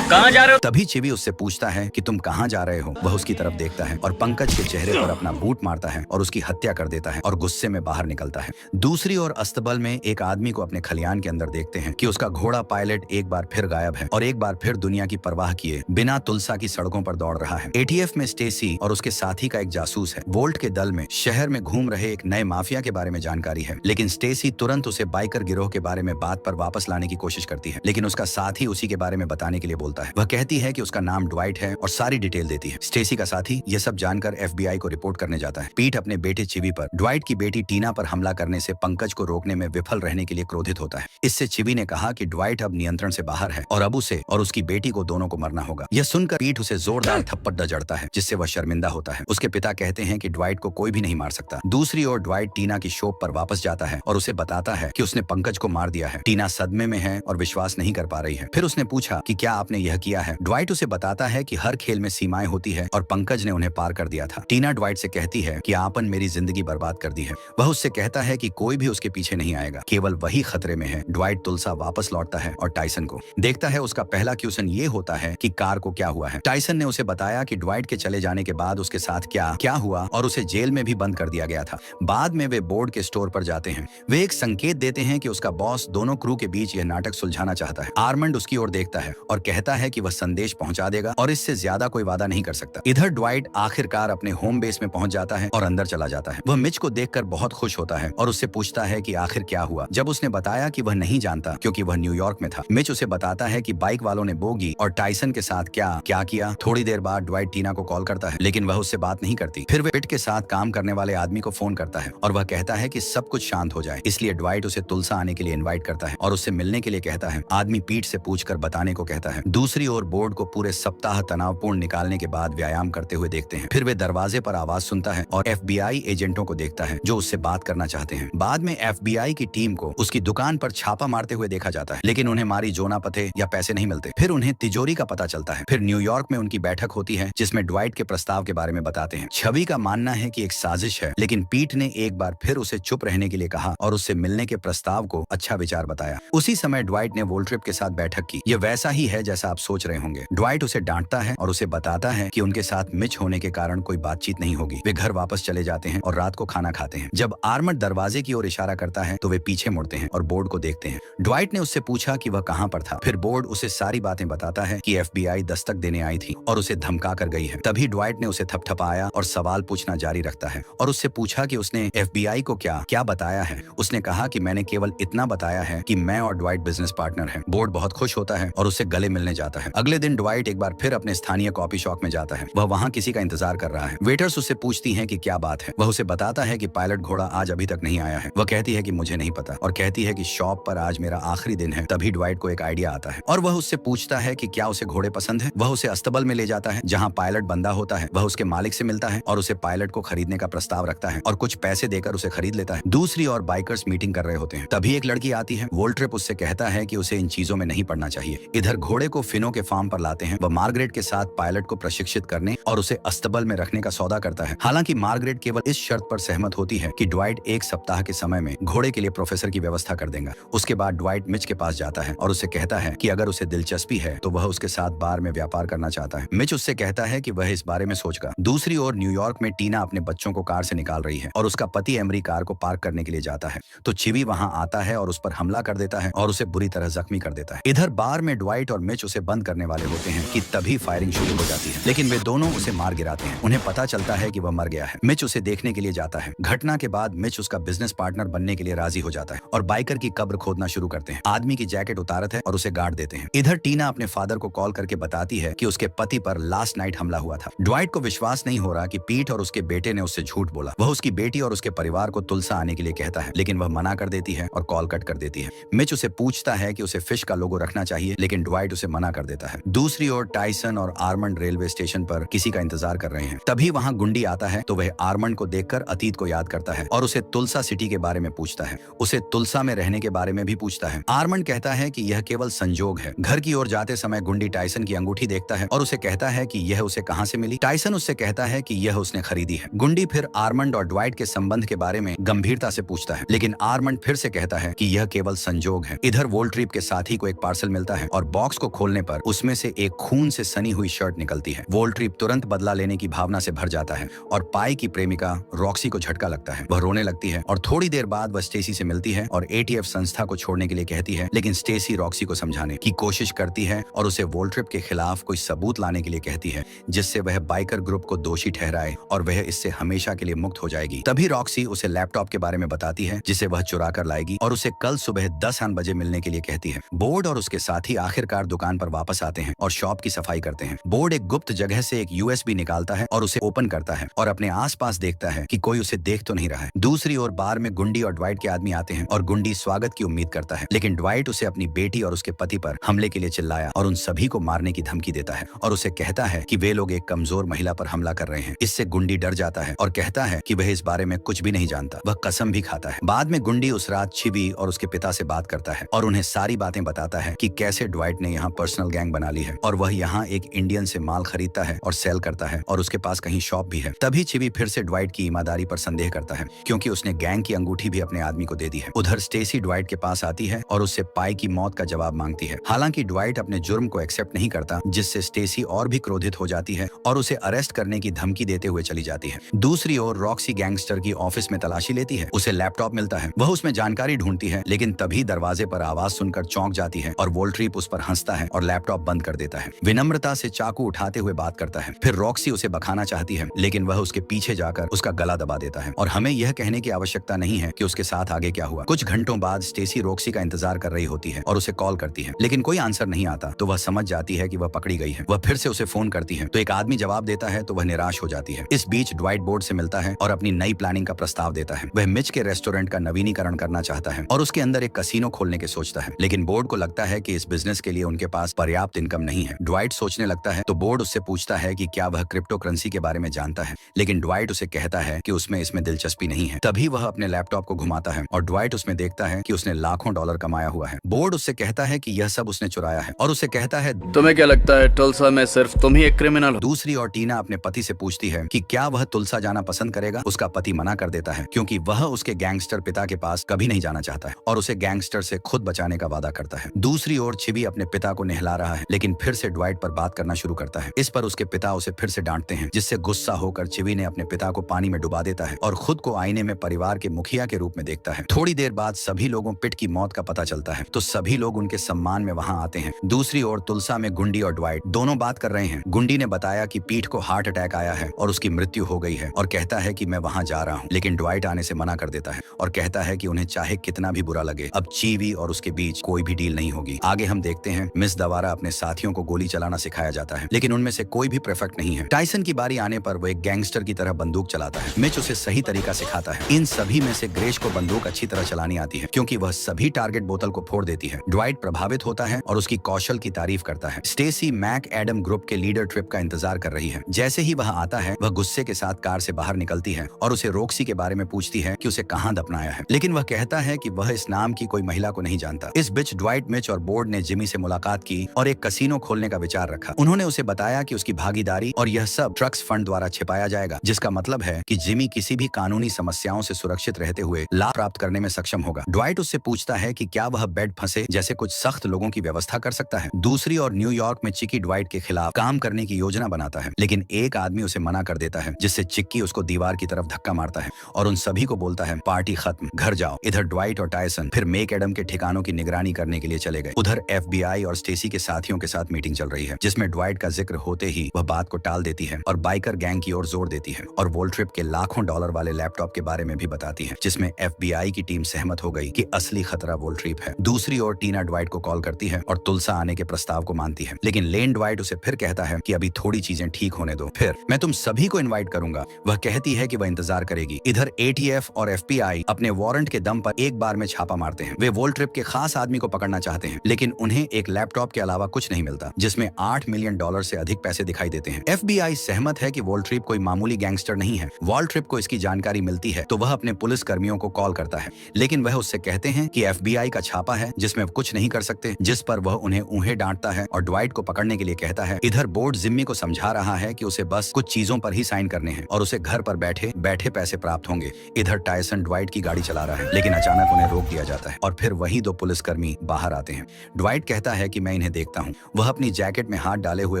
कहाँ जा रहे हो? तभी चिवी उससे पूछता है कि तुम कहाँ जा रहे हो। वह उसकी तरफ देखता है और पंकज के चेहरे पर अपना बूट मारता है और उसकी हत्या कर देता है और गुस्से में बाहर निकलता है। दूसरी ओर अस्तबल में एक आदमी को अपने खलियान के अंदर देखते हैं कि उसका घोड़ा पायलट एक बार फिर गायब है और एक बार फिर दुनिया की परवाह किए बिना तुलसा की सड़कों पर दौड़ रहा है। एटीएफ में स्टेसी और उसके साथी का एक जासूस है। वोल्ट के दल में शहर में घूम रहे एक नए माफिया के बारे में जानकारी है, लेकिन स्टेसी तुरंत उसे बाइकर गिरोह के बारे में बात पर वापस लाने की कोशिश करती है, लेकिन उसका साथी उसी के बारे में बताने के लिए बोलता है। वह कहती है कि उसका नाम ड्वाइट है और सारी डिटेल देती है। स्टेसी का साथी यह सब जानकर FBI को रिपोर्ट करने जाता है। पीट अपने बेटे चिवी पर ड्वाइट की बेटी टीना पर हमला करने से पंकज को रोकने में विफल रहने के लिए क्रोधित होता है। इससे चिवी ने कहा कि ड्वाइट अब नियंत्रण से बाहर है और अब उसे और उसकी बेटी को दोनों को मरना होगा। यह सुनकर पीट उसे जोरदार थप्पड़ जड़ता है, जिससे वह शर्मिंदा होता है। उसके पिता कहते हैं कि ड्वाइट को कोई भी नहीं मार सकता। दूसरी ओर ड्वाइट टीना की शॉप पर वापस जाता है और उसे बताता है कि उसने पंकज को मार दिया है। टीना सदमे में है और विश्वास नहीं कर पा रही है। फिर उसने पूछा कि क्या आपने यह किया है। ड्वाइट उसे बताता है कि हर खेल में सीमाएं होती है और पंकज ने उन्हें पार कर दिया था। टीना ड्वाइट से कहती है कि आपन मेरी जिंदगी बर्बाद कर दी है। वह उससे कहता है कि कोई भी उसके पीछे नहीं आएगा, केवल वही खतरे में है। ड्वाइट तुलसा वापस लौटता है और टाइसन को देखता है। उसका पहला क्वेश्चन ये होता है कि कार को क्या हुआ है। टाइसन ने उसे बताया कि ड्वाइट के चले जाने के बाद उसके साथ क्या हुआ और उसे जेल में भी बंद कर दिया गया था। बाद में वे बोर्ड के स्टोर पर जाते हैं। वे एक संकेत देते हैं कि उसका बॉस दोनों क्रू के बीच यह नाटक सुलझाना चाहता है। आर्मंड उसकी ओर देखता है और कहता है कि वह संदेश पहुंचा देगा और इससे ज्यादा कोई वादा नहीं कर सकता। इधर ड्वाइट आखिरकार अपने होम बेस में पहुंच जाता है और अंदर चला जाता है। वह मिच को देखकर बहुत खुश होता है और उससे पूछता है कि आखिर क्या हुआ। जब उसने बताया कि वह नहीं जानता क्योंकि वह न्यूयॉर्क में था, मिच उसे बताता है कि बाइक वालों ने बोगी और टाइसन के साथ क्या किया। थोड़ी देर बाद ड्वाइट टीना को कॉल करता है, लेकिन वह उससे बात नहीं करती। फिर वह पिट के साथ काम करने वाले आदमी को फोन करता है और वह कहता है कि सब कुछ शांत हो जाए। इसलिए ड्वाइट उसे तुलसा आने के लिए इन्वाइट करता है और उससे मिलने के लिए कहता है। आदमी पीठ से पूछकर बताने को कहता है। दूसरी ओर बोर्ड को पूरे सप्ताह तनावपूर्ण निकालने के बाद व्यायाम करते हुए देखते हैं। फिर वे दरवाजे पर आवाज सुनता है और FBI एजेंटों को देखता है जो उससे बात करना चाहते हैं। बाद में FBI की टीम को उसकी दुकान पर छापा मारते हुए देखा जाता है, लेकिन उन्हें मारी जोना पते या पैसे नहीं मिलते। फिर उन्हें तिजोरी का पता चलता है। फिर न्यूयॉर्क में उनकी बैठक होती है जिसमें ड्वाइट के प्रस्ताव के बारे में बताते हैं। छवि का मानना है कि एक साजिश है, लेकिन पीट ने एक बार फिर उसे चुप रहने के लिए कहा और उससे मिलने के प्रस्ताव को अच्छा विचार बताया। उसी समय ड्वाइट ने वोल्ट ट्रिप के साथ बैठक की। यह वैसा ही है जैसा आप सोच रहे होंगे। ड्वाइट उसे डांटता है और उसे बताता है कि उनके साथ मिच होने के कारण कोई बातचीत नहीं होगी। वे घर वापस चले जाते हैं और रात को खाना खाते हैं। जब आर्मंड दरवाजे की ओर इशारा करता है तो वे पीछे मुड़ते हैं और बोर्ड को देखते हैं। ड्वाइट ने उससे पूछा कि वह कहां पर था। फिर बोर्ड उसे सारी बातें बताता है कि FBI दस्तक देने आई थी और उसे धमका कर गई है। तभी ड्वाइट ने उसे थपथपाया और सवाल पूछना जारी रखता है और उससे पूछा कि उसने FBI को क्या क्या बताया है। उसने कहा कि मैंने केवल इतना बताया है कि मैं और ड्वाइट बिजनेस पार्टनर हैं। बोर्ड बहुत खुश होता है और उससे गले मिलने जाता है। अगले दिन ड्वाइट एक बार फिर अपने स्थानीय कॉफी शॉप में जाता है। वह वहाँ किसी का इंतजार कर रहा है। वेटर्स उससे पूछती हैं कि क्या बात है। वह उसे बताता है कि पायलट घोड़ा आज अभी तक नहीं आया है। वह कहती है कि मुझे नहीं पता और कहती है कि शॉप पर आज मेरा आखिरी दिन है। तभी ड्वाइट को एक आइडिया आता है और वह उससे पूछता है कि क्या उसे घोड़े पसंद है। वह उसे अस्तबल में ले जाता है जहाँ पायलट बंधा होता है। वह उसके मालिक से मिलता है और उसे पायलट को खरीदने का प्रस्ताव रखता है और कुछ पैसे देकर उसे खरीद लेता है। दूसरी ओर बाइकर्स मीटिंग कर रहे होते हैं। तभी एक लड़की आती है। वोल्ट्रिप उससे कहता है कि उसे इन चीजों में नहीं पड़ना चाहिए। इधर घोड़े को फिनो के फार्म पर लाते हैं। वह मार्गरेट के साथ पायलट को प्रशिक्षित करने और उसे अस्तबल में रखने का सौदा करता है। हालांकि मार्गरेट केवल इस शर्त पर सहमत होती है कि ड्वाइट एक सप्ताह के समय में घोड़े के लिए प्रोफेसर की व्यवस्था कर देगा। उसके बाद ड्वाइट मिच के पास जाता है और उसे कहता है कि अगर उसे दिलचस्पी है तो वह उसके साथ बार में व्यापार करना चाहता है। मिच उससे कहता है कि वह इस बारे में सोचेगा। दूसरी ओर न्यूयॉर्क में टीना अपने बच्चों को कार से निकाल रही है और उसका पति एमरी कार को पार्क करने के लिए जाता है तो चिवी वहां आता है और उस पर हमला कर देता है और उसे बुरी तरह जख्मी कर देता है। इधर बार में ड्वाइट और मिच उसे बंद करने वाले होते हैं कि तभी फायरिंग शुरू हो जाती है, लेकिन वे दोनों उसे मार गिराते हैं। उन्हें पता चलता है कि वह मर गया है। मिच उसे देखने के लिए जाता है। घटना के बाद मिच उसका बिजनेस पार्टनर बनने के लिए राजी हो जाता है और बाइकर की कब्र खोदना शुरू करते हैं। आदमी की जैकेट उतारत है और उसे गाड़ देते हैं। इधर टीना अपने फादर को कॉल करके बताती है कि उसके पति पर लास्ट नाइट हमला हुआ था। ड्वाइट को विश्वास नहीं हो रहा कि पीट और उसके बेटे ने उससे झूठ बोला। वह उसकी बेटी और उसके परिवार को तुलसा आने के लिए कहता है, लेकिन वह मना कर देती है और कॉल कट कर देती है। मिच उसे पूछता है कि उसे फिश का लोगो रखना चाहिए, लेकिन ड्वाइट उसे मना कर देता है। दूसरी ओर टाइसन और आर्मंड रेलवे स्टेशन पर किसी का इंतजार कर रहे हैं। तभी वहां गुंडी आता है तो वह आर्मंड को देखकर अतीत को याद करता है और उसे तुलसा सिटी के बारे में पूछता है। उसे तुलसा में रहने के बारे में भी पूछता है। आर्मंड कहता है कि यह केवल संजोग है। घर की ओर जाते समय गुंडी टाइसन की अंगूठी देखता है और उसे कहता है कि यह उसे कहां से मिली। टाइसन उससे कहता है कि यह उसने खरीदी है। गुंडी फिर आर्मंड और ड्वाइट के संबंध के बारे में गंभीरता से पूछता है, लेकिन आर्मंड फिर से कहता है कि यह केवल संजोग है। इधर वोल्ट्रिप के साथी को एक पार्सल मिलता है और बॉक्स को खोलने पर उसमें से एक खून से सनी हुई शर्ट निकलती है। वोल्ट्रिप तुरंत बदला लेने की भावना से भर जाता है और पाई की प्रेमिका रॉक्सी को झटका लगता है। वह रोने लगती है और थोड़ी देर बाद वह स्टेसी से मिलती है और ATF संस्था को छोड़ने के लिए कहती है, लेकिन स्टेसी रॉक्सी को समझाने की कोशिश करती है और उसे वोल्ट्रिप के खिलाफ कोई सबूत लाने के लिए कहती है जिससे वह बाइकर ग्रुप को दोषी ठहराए और वह इससे हमेशा के लिए मुक्त हो जाएगी। तभी रॉक्सी उसे लैपटॉप के बारे में बताती है जिसे वह चुरा कर लाएगी और उसे कल सुबह 10 बजे मिलने के लिए कहती है। बोर्ड और उसके साथी आखिरकार दुकान पर वापस आते हैं और शॉप की सफाई करते हैं। बोर्ड एक गुप्त जगह से एक USB निकालता है और उसे ओपन करता है और अपने आसपास देखता है कि कोई उसे देख तो नहीं रहा है। दूसरी ओर बार में गुंडी और ड्वाइट के आदमी आते हैं और गुंडी स्वागत की उम्मीद करता है, लेकिन ड्वाइट उसे अपनी बेटी और उसके पति पर हमले के लिए चिल्लाया और उन सभी को मारने की धमकी देता है और उसे कहता है कि वे लोग एक कमजोर महिला पर हमला कर रहे हैं। इससे गुंडी डर जाता है और कहता है कि वह इस बारे में कुछ भी नहीं जानता। वह कसम भी खाता है। बाद में गुंडी उस रात चिवी और उसके पिता से बात करता है और उन्हें सारी बातें बताता है कि कैसे ड्वाइट ने यहाँ पर्सनल गैंग बना ली है और वह यहाँ एक इंडियन से माल खरीदता है और सेल करता है और उसके पास कहीं शॉप भी है। तभी चिवी फिर से ड्वाइट की ईमानदारी पर संदेह करता है क्योंकि उसने गैंग की अंगूठी भी अपने आदमी को दे दी है। उधर स्टेसी ड्वाइट के पास आती है और उससे पाई की मौत का जवाब मांगती है। हालांकि ड्वाइट अपने जुर्म को एक्सेप्ट नहीं करता, जिससे स्टेसी और भी क्रोधित हो जाती है और उसे अरेस्ट करने की धमकी देते हुए चली जाती है। दूसरी ओर रॉक्सी गैंगस्टर की ऑफिस में तलाशी लेती है। उसे लैपटॉप मिलता है। वह उसमें जानकारी ढूंढती है, लेकिन तभी दरवाजे पर आवाज सुनकर चौंक जाती है और वोल्ट्रिप उस पर हंसता है और लैपटॉप बंद कर देता है। विनम्रता से चाकू उठाते हुए बात करता है। फिर रॉक्सी उसे बखाना चाहती है, लेकिन वह उसके पीछे जाकर उसका गला दबा देता है और हमें यह कहने की आवश्यकता नहीं है कि उसके साथ आगे क्या हुआ। कुछ घंटों बाद स्टेसी रॉक्सी का इंतजार कर रही होती है और उसे कॉल करती है, लेकिन कोई आंसर नहीं आता तो वह समझ जाती है कि वह पकड़ी गई है। वह फिर से उसे फोन करती है तो एक आदमी जवाब देता है तो वह निराश हो जाती है। इस बीच ड्वाइट बोर्ड से मिलता है और अपनी नई प्लानिंग का प्रस्ताव देता है। वह मिच के रेस्टोरेंट का नवीनीकरण करना चाहता है और उसके अंदर एक कसीनो खोलने की सोचता है, लेकिन बोर्ड को लगता है कि इस बिजनेस के लिए उनके पास पर्याप्त इनकम नहीं है। ड्वाइट सोचने लगता है तो बोर्ड उससे पूछता है कि क्या वह क्रिप्टो करेंसी के बारे में जानता है, लेकिन ड्वाइट उसे कहता है कि उसमें इसमें दिलचस्पी नहीं है। तभी वह अपने लैपटॉप को घुमाता है और ड्वाइट उसमें देखता है कि उसने लाखों डॉलर कमाया हुआ है। बोर्ड उससे कहता है कि यह सब उसने चुराया है और उसे कहता है, तुम्हें क्या लगता है टुल्सा में सिर्फ तुम ही एक क्रिमिनल हो? दूसरी ओर टीना अपने पति से पूछती है कि क्या वह तुलसा जाना पसंद करेगा। उसका पति मना कर देता है क्योंकि वह उसके गैंगस्टर पिता के पास कभी नहीं जाना चाहता है और उसे गैंगस्टर से खुद बचाने का वादा करता है। दूसरी ओर चिवी अपने अपने पिता को नहला रहा है, लेकिन फिर से ड्वाइट पर बात करना शुरू करता है। इस पर उसके पिता उसे फिर से डांटते हैं, जिससे गुस्सा होकर चिवी ने अपने पिता को पानी में डुबा देता है और खुद को आईने में परिवार के मुखिया के रूप में देखता है। थोड़ी देर बाद सभी लोगों पिट की मौत का पता चलता है, तो सभी लोग उनके सम्मान में वहां आते हैं। दूसरी ओर तुलसा में गुंडी और ड्वाइट दोनों बात कर रहे हैं। गुंडी ने बताया कि पीठ को हार्ट अटैक आया है और उसकी मृत्यु हो गई है और कहता है कि मैं वहां जा रहा हूं, लेकिन ड्वाइट आने से मना कर देता है और कहता है कि उन्हें चाहे कितना भी बुरा लगे, अब चीवी और उसके बीच कोई भी डील नहीं होगी। आगे हम देखते हैं मिस दवारा अपने साथियों को गोली चलाना सिखाया जाता है, लेकिन उनमें से कोई भी परफेक्ट नहीं है। टाइसन की बारी आने पर वो एक गैंगस्टर की तरह बंदूक चलाता है। मिच उसे सही तरीका सिखाता है। इन सभी में से ग्रेश को बंदूक अच्छी तरह चलानी आती है, क्योंकि वह सभी टारगेट बोतल को फोड़ देती है। ड्वाइट प्रभावित होता है और उसकी कौशल की तारीफ करता है। स्टेसी मैक एडम ग्रुप के लीडर ट्रिप का इंतजार कर रही है। जैसे ही वह आता है, वह गुस्से के साथ कार से बाहर निकलती है और उसे रोक्सी के बारे में पूछती है कि उसे कहां दफनाया है, लेकिन वह कहता है कि वह इस नाम की कोई महिला को नहीं जानता। इस बीच ड्वाइट, मिच और बोर्ड ने जिमी से मुलाकात की और एक कसीनो खोलने का विचार रखा। उन्होंने उसे बताया कि उसकी भागीदारी और यह सब ट्रक्स फंड द्वारा छिपाया जाएगा, जिसका मतलब है कि जिमी किसी भी कानूनी समस्याओं से सुरक्षित रहते हुए लाभ प्राप्त करने में सक्षम होगा। ड्वाइट उससे पूछता है कि क्या वह बेड फंसे जैसे कुछ सख्त लोगों की व्यवस्था कर सकता है। दूसरी ओर न्यूयॉर्क में चिक्की ड्वाइट के खिलाफ काम करने की योजना बनाता है, लेकिन एक आदमी उसे मना कर देता है, जिससे चिक्की उसको दीवार की तरफ धक्का मारता है और उन सभी को बोलता है, पार्टी खत्म, घर जाओ। इधर ड्वाइट और टायसन फिर मेक एडम के ठिकानों की निगरानी करने के लिए चले गए। उधर FBI और स्टेसी के साथियों के साथ मीटिंग चल रही है, जिसमें ड्वाइट का जिक्र होते ही वह बात को टाल देती है और बाइकर गैंग की ओर जोर देती है और वोल्ट्रिप के लाखों डॉलर वाले लैपटॉप के बारे में भी बताती है, जिसमें FBI की टीम सहमत हो गई कि असली खतरा वोल्ट्रिप है। दूसरी ओर टीना ड्वाइट को कॉल करती है और तुलसा आने के प्रस्ताव को मानती है, लेकिन लेन ड्वाइट उसे फिर कहता है कि अभी थोड़ी चीजें ठीक होने दो, फिर मैं तुम सभी को इनवाइट करूंगा। वह कहती है कि वह इंतजार करेगी। इधर ATF और FBI अपने वारंट के दम पर एक बार में छापा मारते हैं। वे वोल्ट्रिप के खास आदमी को पकड़ना चाहते हैं, लेकिन उन्हें एक लैपटॉप के अलावा कुछ नहीं मिलता, जिसमें $8 मिलियन से अधिक पैसे दिखाई देते हैं। FBI सहमत है कि वोल्ट्रिप कोई मामूली गैंगस्टर नहीं है। वोल्ट्रिप को इसकी जानकारी मिलती है तो वह अपने पुलिस कर्मियों को कॉल करता है, लेकिन वह उससे कहते हैं कि FBI का छापा है जिसमें कुछ नहीं कर सकते, जिस पर वह उन्हें ऊँहे डांटता है और ड्वाइट को पकड़ने के लिए कहता है। इधर बोर्ड जिम्मी को समझा रहा है कि उसे बस कुछ चीजों पर ही साइन करने हैं और उसे घर पर बैठे बैठे पैसे प्राप्त होंगे। इधर टायसन ड्वाइट की गाड़ी चला रहा है, लेकिन अचानक उन्हें रोक दिया जाता है और फिर वही दो पुलिसकर्मी बाहर आते हैं। ड्वाइट कहता है कि मैं इन्हें देखता हूँ। वह अपनी जैकेट में हाथ डाले हुए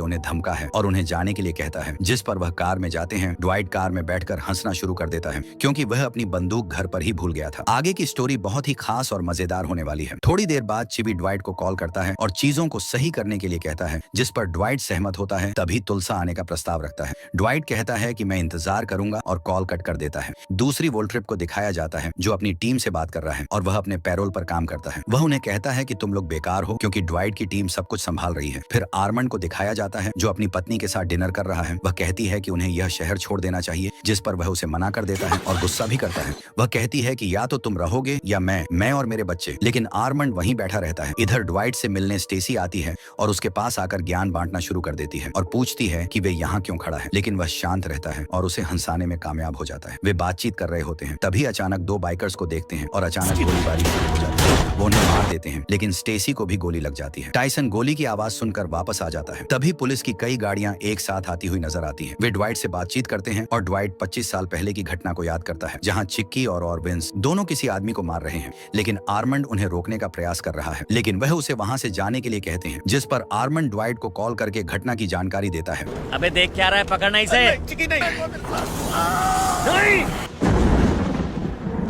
उन्हें धमका है और उन्हें जाने के लिए कहता है, जिस पर वह कार में जाते हैं। ड्वाइट कार में बैठकर हंसना शुरू कर देता है, क्योंकि वह अपनी बंदूक घर पर ही भूल गया था। आगे की स्टोरी बहुत ही खास और मजेदार होने वाली है। थोड़ी देर बाद चिवी ड्वाइट को कॉल करता है और चीजों को सही करने के लिए कहता है, जिस पर ड्वाइट सहमत होता है। तभी तुलसा आने का प्रस्ताव रखता है। ड्वाइट कहता है कि मैं इंतजार करूंगा और कॉल कट कर देता है। दूसरी वोल्ट्रिप को दिखाया जाता है, जो अपनी टीम से बात कर रहा है और वह अपने पैरोल पर काम करता है। वह उन्हें कहता है कि तुम लोग बेकार हो, क्योंकि ड्वाइट की टीम सब कुछ संभाल रही है। फिर आर्मंड को दिखाया जाता है, जो अपनी पत्नी के साथ डिनर कर रहा है। वह कहती है कि उन्हें यह शहर छोड़ देना चाहिए, जिस पर वह उसे मना कर देता है और गुस्सा भी करता है। वह कहती है कि या तो तुम रहोगे या मैं और मेरे बच्चे, लेकिन आर्मंड वहीं बैठा रहता है। इधर ड्वाइट से मिलने स्टेसी आती है और उसके पास आकर ज्ञान बांटना शुरू कर देती है और पूछती है कि वे यहाँ क्यों खड़ा है, लेकिन वह शांत रहता है और उसे हंसाने में कामयाब हो जाता है। वे बातचीत कर रहे होते हैं, तभी अचानक दो बाइकर्स को देखते हैं और अचानक गोलीबारी शुरू हो जाती है। वो उन्हें मार देते हैं, लेकिन स्टेसी को भी गोली लग जाती है। टायसन गोली की आवाज सुनकर वापस आ जाता है। तभी पुलिस की कई गाड़ियां एक साथ आती हुई नजर आती हैं। वे ड्वाइट से बातचीत करते हैं और ड्वाइट 25 साल पहले की घटना को याद करता है, जहां चिक्की और विंस दोनों किसी आदमी को मार रहे हैं, लेकिन आर्मंड उन्हें रोकने का प्रयास कर रहा है, लेकिन वह उसे वहां से जाने के लिए कहते हैं, जिस पर आर्मंड ड्वाइट को कॉल करके घटना की जानकारी देता है। अबे देख क्या रहा है, पकड़ना इसे।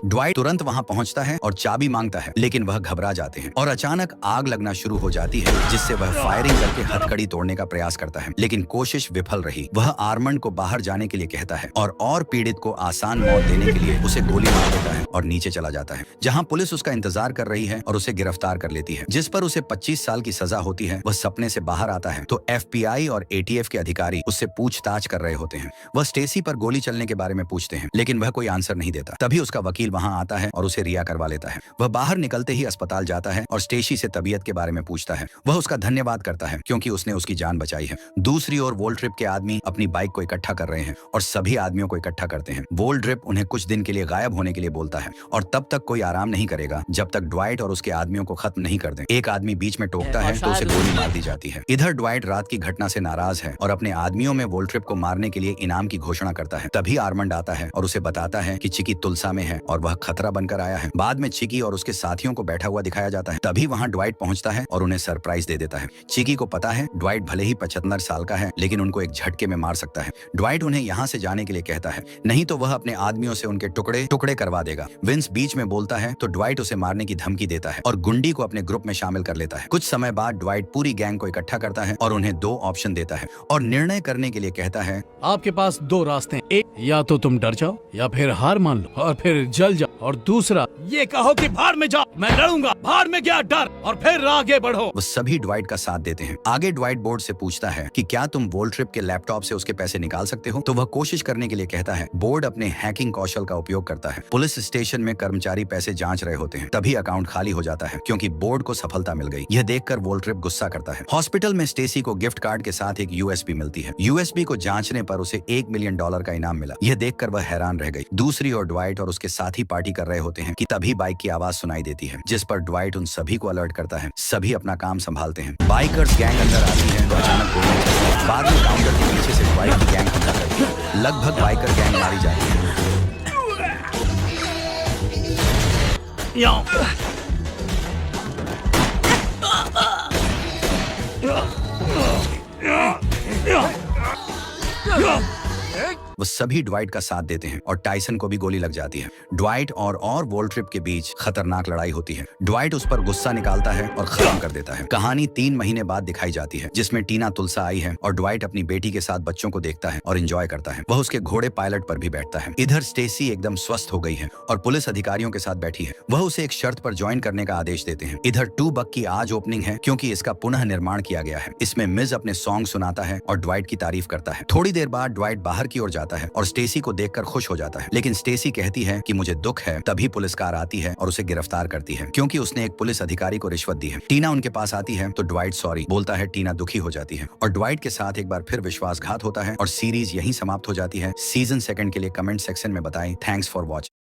ड्वाइट तुरंत वहां पहुंचता है और चाबी मांगता है, लेकिन वह घबरा जाते हैं और अचानक आग लगना शुरू हो जाती है, जिससे वह फायरिंग करके हथकड़ी तोड़ने का प्रयास करता है, लेकिन कोशिश विफल रही। वह आर्मंड को बाहर जाने के लिए कहता है और पीड़ित को आसान मौत देने के लिए उसे गोली मार देता है और नीचे चला जाता है, जहां पुलिस उसका इंतजार कर रही है और उसे गिरफ्तार कर लेती है, जिस पर उसे 25 साल की सजा होती है। वह सपने से बाहर आता है तो FBI और ATF के अधिकारी उससे पूछताछ कर रहे होते हैं। वह स्टेसी पर गोली चलने के बारे में पूछते हैं, लेकिन वह कोई आंसर नहीं देता। तभी उसका वकील वहां आता है और उसे रिहा करवा लेता है। वह बाहर निकलते ही अस्पताल जाता है और स्टेसी से तबीयत के बारे में पूछता है। वह उसका धन्यवाद करता है, क्योंकि उसने उसकी जान बचाई है। दूसरी ओर वोल्ट्रिप के आदमी अपनी बाइक को इकट्ठा कर रहे हैं और सभी आदमियों को इकट्ठा करते हैं। वोल्ट्रिप उन्हें कुछ दिन के लिए गायब होने के लिए बोलता है और तब तक कोई आराम नहीं करेगा जब तक ड्वाइट और उसके आदमियों को खत्म नहीं कर दें। एक आदमी बीच में टोकता है तो उसे गोली मार दी जाती है। इधर ड्वाइट रात की घटना से नाराज है और अपने आदमियों में वोल्ट्रिप को मारने के लिए इनाम की घोषणा करता है। तभी आर्मंड आता है और उसे बताता है कि चिकी तुलसा में है और वह खतरा बनकर आया है। बाद में चिकी और उसके साथियों को बैठा हुआ दिखाया जाता है। तभी वहाँ ड्वाइट पहुंचता है और उन्हें सरप्राइज दे देता है। चिकी को पता है ड्वाइट भले ही 75 साल का है, लेकिन उनको एक झटके में मार सकता है। ड्वाइट उन्हें यहाँ से जाने के लिए कहता है, नहीं तो वह अपने आदमियों से उनके टुकड़े टुकड़े करवा देगा। विंस बीच में बोलता है तो ड्वाइट उसे मारने की धमकी देता है और गुंडी को अपने ग्रुप में शामिल कर लेता है। कुछ समय बाद ड्वाइट पूरी गैंग को इकट्ठा करता है और उन्हें 2 ऑप्शन देता है और निर्णय करने के लिए कहता है, आपके पास 2 रास्ते हैं। एक, या तो तुम डर जाओ या फिर हार मान लो और फिर जल जाओ, और दूसरा ये कहो कि भाड़ में जाओ, मैं लड़ूंगा, भाड़ में गया डर, और फिर आगे बढ़ो। वो सभी ड्वाइट का साथ देते हैं। आगे ड्वाइट बोर्ड से पूछता है कि क्या तुम वोल्ट्रिप के लैपटॉप से उसके पैसे निकाल सकते हो, तो वह कोशिश करने के लिए कहता है। बोर्ड अपने हैकिंग कौशल का उपयोग करता है। पुलिस स्टेशन में कर्मचारी पैसे जांच रहे होते हैं, तभी अकाउंट खाली हो जाता है क्योंकि बोर्ड को सफलता मिल गई। यह देखकर वोल्ट्रिप गुस्सा करता है। हॉस्पिटल में स्टेसी को गिफ्ट कार्ड के साथ एक यूएसबी मिलती है। यूएसबी को जांचने पर उसे $1 मिलियन का इनाम मिला। यह देखकर वह हैरान रह गई। दूसरी ओर ड्वाइट और उसके साथी पार्टी कर रहे होते हैं कि तभी बाइक की आवाज सुनाई देती है, जिस पर ड्वाइट उन सभी को अलर्ट करता है। सभी अपना काम संभालते हैं। बाइकर्स गैंग अंदर आती है तो अचानक गोली चलती है। बाद में काउंटर के पीछे से ड्वाइट की गैंग हमला करती है। लगभग बाइकर गैंग मारी जाती है। वो सभी ड्वाइट का साथ देते हैं और टाइसन को भी गोली लग जाती है। ड्वाइट और वोल्ट्रिप के बीच खतरनाक लड़ाई होती है। ड्वाइट उस पर गुस्सा निकालता है और खत्म कर देता है। कहानी 3 महीने बाद दिखाई जाती है, जिसमें टीना तुलसा आई है और ड्वाइट अपनी बेटी के साथ बच्चों को देखता है और एंजॉय करता है। वह उसके घोड़े पायलट पर भी बैठता है। इधर स्टेसी एकदम स्वस्थ हो गई है और पुलिस अधिकारियों के साथ बैठी है। वह उसे एक शर्त पर ज्वाइन करने का आदेश देते हैं। इधर 2 बक की आज ओपनिंग है क्योंकि इसका पुनः निर्माण किया गया है। इसमें मिज अपने सॉन्ग सुनाता है और ड्वाइट की तारीफ करता है। थोड़ी देर बाद ड्वाइट बाहर की ओर जाता है और स्टेसी को देखकर खुश हो जाता है, लेकिन स्टेसी कहती है कि मुझे दुख है। तभी पुलिस कार आती है और उसे गिरफ्तार करती है क्योंकि उसने एक पुलिस अधिकारी को रिश्वत दी है। टीना उनके पास आती है तो ड्वाइट सॉरी बोलता है। टीना दुखी हो जाती है और ड्वाइट के साथ एक बार फिर विश्वासघात होता है और सीरीज यहीं समाप्त हो जाती है। सीजन 2 के लिए कमेंट सेक्शन में बताएं। Thanks for watching.